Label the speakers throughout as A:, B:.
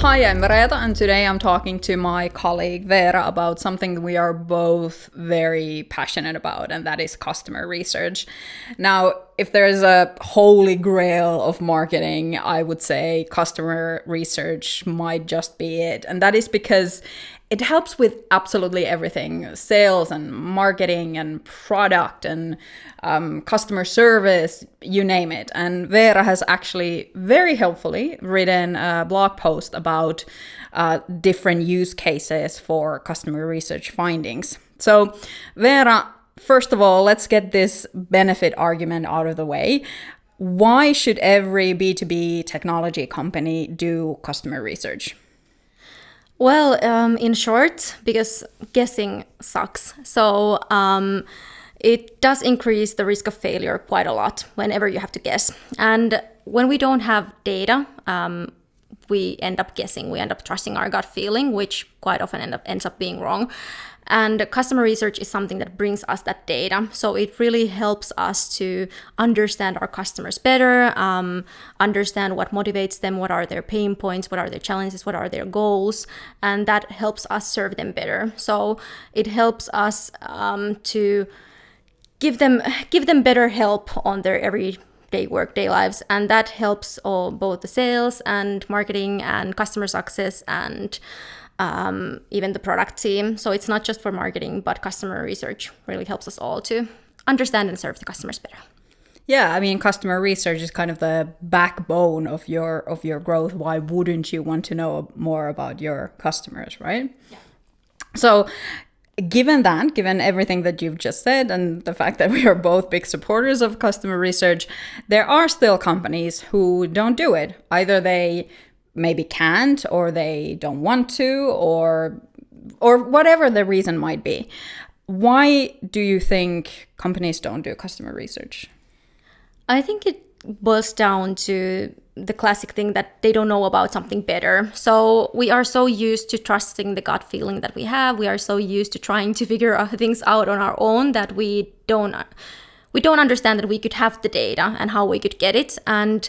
A: Hi, I'm Veera, and today I'm talking to my colleague Veera about something we are both very passionate about, and that is customer research. Now, if there's a holy grail of marketing, I would say customer research might just be it. And that is because it helps with absolutely everything: sales and marketing and product and customer service, you name it. And Veera has actually very helpfully written a blog post about different use cases for customer research findings. So, Veera, first of all, let's get this benefit argument out of the way. Why should every B2B technology company do customer research?
B: Well, in short, because guessing sucks. So it does increase the risk of failure quite a lot whenever you have to guess. And when we don't have data, we end up guessing. We end up trusting our gut feeling, which quite often ends up being wrong. And customer research is something that brings us that data. So it really helps us to understand our customers better, understand what motivates them, what are their pain points, what are their challenges, what are their goals, and that helps us serve them better. So it helps us to give them better help on their everyday workday lives, and that helps both the sales and marketing and customer success and even the product team. So it's not just for marketing, but customer research really helps us all to understand and serve the customers better.
A: Yeah, I mean, customer research is kind of the backbone of your growth. Why wouldn't you want to know more about your customers, right? Yeah. So, given everything that you've just said and the fact that we are both big supporters of customer research, there are still companies who don't do it. Either they maybe can't, or they don't want to, or whatever the reason might be. Why do you think companies don't do customer research?
B: I think it boils down to the classic thing that they don't know about something better. So we are so used to trusting the gut feeling that we have. We are so used to trying to figure things out on our own that we don't understand that we could have the data and how we could get it. And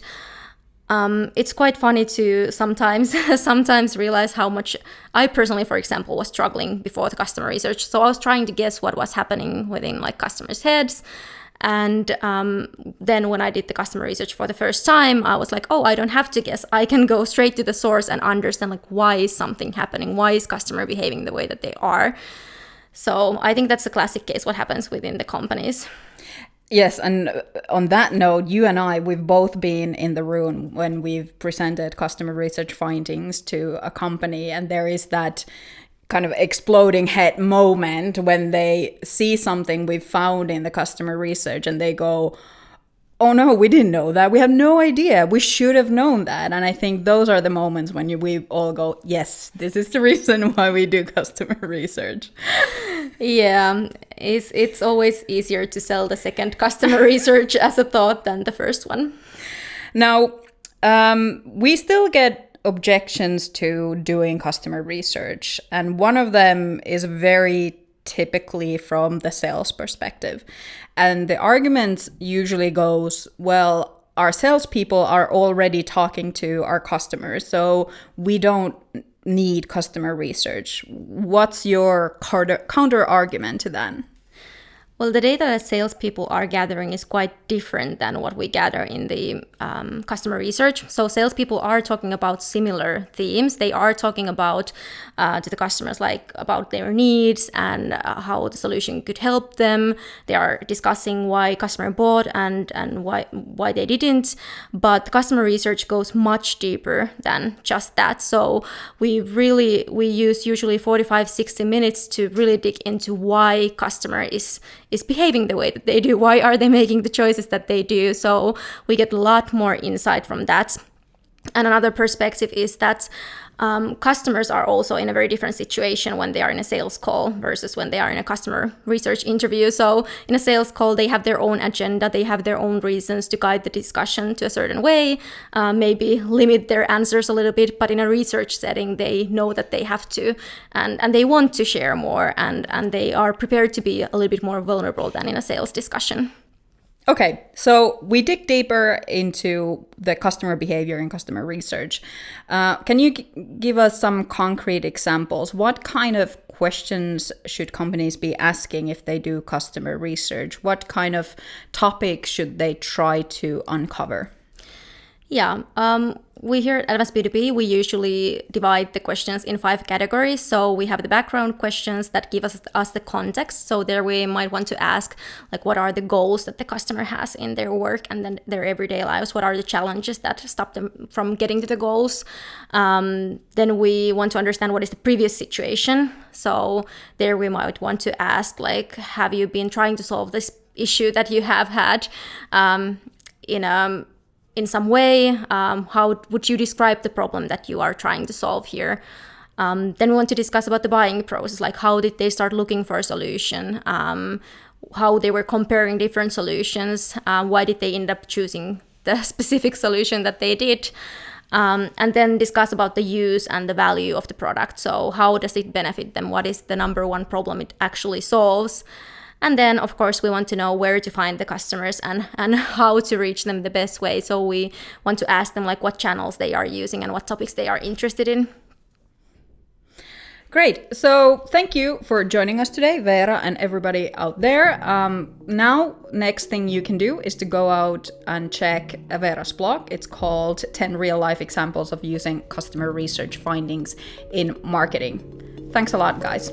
B: it's quite funny to sometimes realize how much I personally, for example, was struggling before the customer research. So I was trying to guess what was happening within like customers' heads. And then when I did the customer research for the first time, I was like, oh, I don't have to guess. I can go straight to the source and understand like why is something happening? Why is customer behaving the way that they are? So I think that's a classic case what happens within the companies.
A: Yes, and on that note, you and I, we've both been in the room when we've presented customer research findings to a company, and there is that kind of exploding head moment when they see something we've found in the customer research and they go, oh no, we didn't know that. We have no idea. We should have known that. And I think those are the moments when we all go, yes, this is the reason why we do customer research.
B: Yeah, it's always easier to sell the second customer research as a thought than the first one.
A: Now, we still get objections to doing customer research. And one of them is very typically from the sales perspective. And the argument usually goes, well, our salespeople are already talking to our customers, so we don't need customer research. What's your counter argument to that?
B: Well, the data that salespeople are gathering is quite different than what we gather in the customer research. So salespeople are talking about similar themes. They are talking about to the customers, like about their needs and how the solution could help them. They are discussing why customer bought and why they didn't. But the customer research goes much deeper than just that. So we use usually 45-60 minutes to really dig into why customer is behaving the way that they do. Why are they making the choices that they do? So we get a lot more insight from that. And another perspective is that customers are also in a very different situation when they are in a sales call versus when they are in a customer research interview. So in a sales call, they have their own agenda, they have their own reasons to guide the discussion to a certain way, maybe limit their answers a little bit, but in a research setting, they know that they have to, and they want to share more, and they are prepared to be a little bit more vulnerable than in a sales discussion.
A: Okay, so we dig deeper into the customer behavior and customer research. Can you give us some concrete examples? What kind of questions should companies be asking if they do customer research? What kind of topics should they try to uncover?
B: Yeah, we here at Advanced B2B, we usually divide the questions in 5 categories. So we have the background questions that give us the context. So there we might want to ask, like, what are the goals that the customer has in their work and then their everyday lives? What are the challenges that stop them from getting to the goals? Then we want to understand what is the previous situation. So there we might want to ask, like, have you been trying to solve this issue that you have had in some way? How would you describe the problem that you are trying to solve here? Then we want to discuss about the buying process, like how did they start looking for a solution, how they were comparing different solutions, why did they end up choosing the specific solution that they did, and then discuss about the use and the value of the product. So how does it benefit them? What is the number one problem it actually solves? And then, of course, we want to know where to find the customers and how to reach them the best way. So we want to ask them, like, what channels they are using and what topics they are interested in.
A: Great. So thank you for joining us today, Veera, and everybody out there. Now, next thing you can do is to go out and check Veera's blog. It's called 10 Real Life Examples of Using Customer Research Findings in Marketing. Thanks a lot, guys.